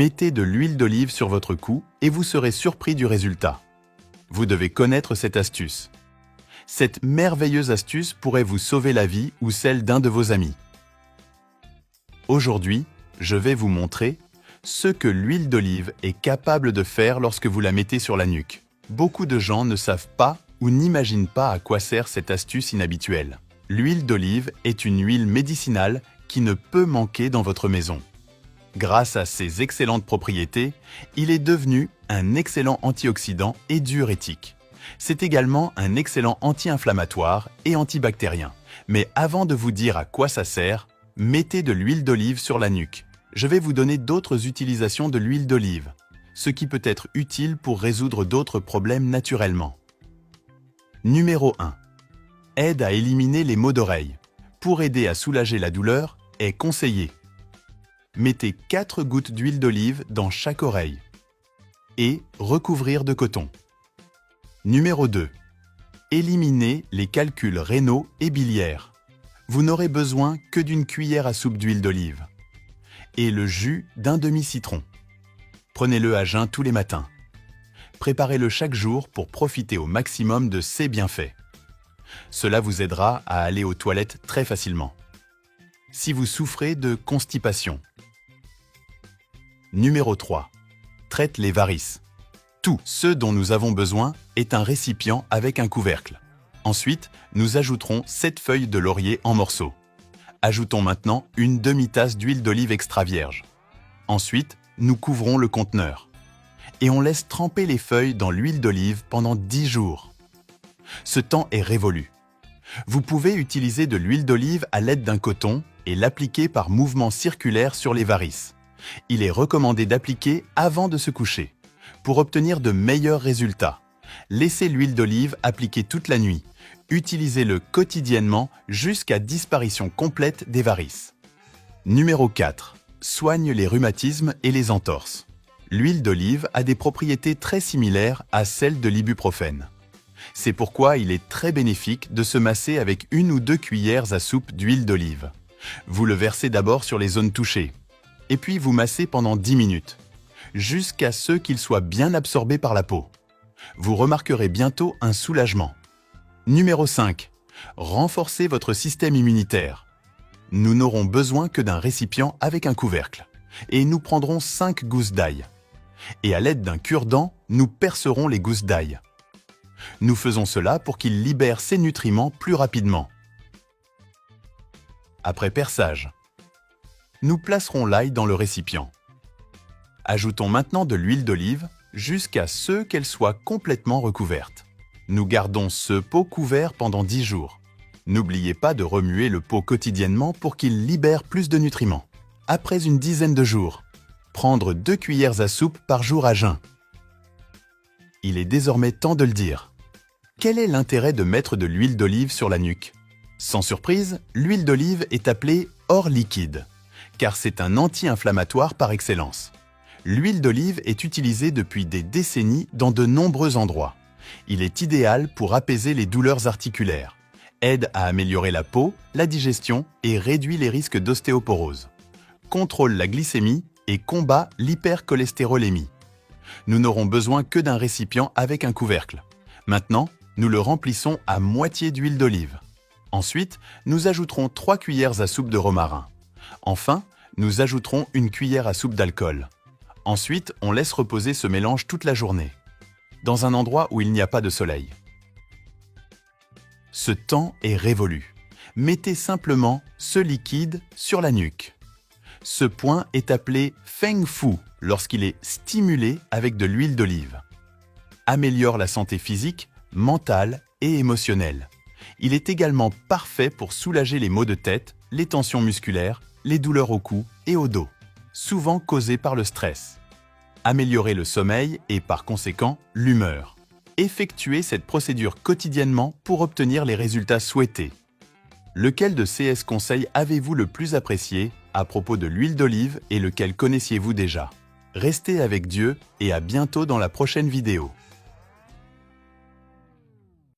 Mettez de l'huile d'olive sur votre cou et vous serez surpris du résultat. Vous devez connaître cette astuce. Cette merveilleuse astuce pourrait vous sauver la vie ou celle d'un de vos amis. Aujourd'hui, je vais vous montrer ce que l'huile d'olive est capable de faire lorsque vous la mettez sur la nuque. Beaucoup de gens ne savent pas ou n'imaginent pas à quoi sert cette astuce inhabituelle. L'huile d'olive est une huile médicinale qui ne peut manquer dans votre maison. Grâce à ses excellentes propriétés, il est devenu un excellent antioxydant et diurétique. C'est également un excellent anti-inflammatoire et antibactérien. Mais avant de vous dire à quoi ça sert, mettez de l'huile d'olive sur la nuque. Je vais vous donner d'autres utilisations de l'huile d'olive, ce qui peut être utile pour résoudre d'autres problèmes naturellement. Numéro 1. Aide à éliminer les maux d'oreille. Pour aider à soulager la douleur, est conseillé. Mettez 4 gouttes d'huile d'olive dans chaque oreille et recouvrir de coton. Numéro 2. Éliminez les calculs rénaux et biliaires. Vous n'aurez besoin que d'une cuillère à soupe d'huile d'olive et le jus d'un demi-citron. Prenez-le à jeun tous les matins. Préparez-le chaque jour pour profiter au maximum de ses bienfaits. Cela vous aidera à aller aux toilettes très facilement. Si vous souffrez de constipation. Numéro 3. Traite les varices. Tout ce dont nous avons besoin est un récipient avec un couvercle. Ensuite, nous ajouterons 7 feuilles de laurier en morceaux. Ajoutons maintenant une demi-tasse d'huile d'olive extra vierge. Ensuite, nous couvrons le conteneur. Et on laisse tremper les feuilles dans l'huile d'olive pendant 10 jours. Ce temps est révolu. Vous pouvez utiliser de l'huile d'olive à l'aide d'un coton et l'appliquer par mouvement circulaire sur les varices. Il est recommandé d'appliquer avant de se coucher. Pour obtenir de meilleurs résultats, laissez l'huile d'olive appliquer toute la nuit. Utilisez-le quotidiennement jusqu'à disparition complète des varices. Numéro 4. Soigne les rhumatismes et les entorses. L'huile d'olive a des propriétés très similaires à celles de l'ibuprofène. C'est pourquoi il est très bénéfique de se masser avec 1 ou 2 cuillères à soupe d'huile d'olive. Vous le versez d'abord sur les zones touchées, et puis vous massez pendant 10 minutes, jusqu'à ce qu'il soit bien absorbé par la peau. Vous remarquerez bientôt un soulagement. Numéro 5. Renforcez votre système immunitaire. Nous n'aurons besoin que d'un récipient avec un couvercle, et nous prendrons 5 gousses d'ail. Et à l'aide d'un cure-dent, nous percerons les gousses d'ail. Nous faisons cela pour qu'il libère ses nutriments plus rapidement. Après perçage, nous placerons l'ail dans le récipient. Ajoutons maintenant de l'huile d'olive jusqu'à ce qu'elle soit complètement recouverte. Nous gardons ce pot couvert pendant 10 jours. N'oubliez pas de remuer le pot quotidiennement pour qu'il libère plus de nutriments. Après une dizaine de jours, prendre 2 cuillères à soupe par jour à jeun. Il est désormais temps de le dire. Quel est l'intérêt de mettre de l'huile d'olive sur la nuque? Sans surprise, l'huile d'olive est appelée or liquide, car c'est un anti-inflammatoire par excellence. L'huile d'olive est utilisée depuis des décennies dans de nombreux endroits. Il est idéal pour apaiser les douleurs articulaires, aide à améliorer la peau, la digestion et réduit les risques d'ostéoporose. Contrôle la glycémie et combat l'hypercholestérolémie. Nous n'aurons besoin que d'un récipient avec un couvercle. Maintenant, nous le remplissons à moitié d'huile d'olive. Ensuite, nous ajouterons 3 cuillères à soupe de romarin. Enfin, nous ajouterons 1 cuillère à soupe d'alcool. Ensuite, on laisse reposer ce mélange toute la journée, dans un endroit où il n'y a pas de soleil. Ce temps est révolu. Mettez simplement ce liquide sur la nuque. Ce point est appelé Feng Fu lorsqu'il est stimulé avec de l'huile d'olive. Améliore la santé physique, mentale et émotionnelle. Il est également parfait pour soulager les maux de tête, les tensions musculaires, les douleurs au cou et au dos, souvent causées par le stress. Améliorer le sommeil et par conséquent l'humeur. Effectuez cette procédure quotidiennement pour obtenir les résultats souhaités. Lequel de ces conseils avez-vous le plus apprécié à propos de l'huile d'olive et lequel connaissiez-vous déjà? Restez avec Dieu et à bientôt dans la prochaine vidéo.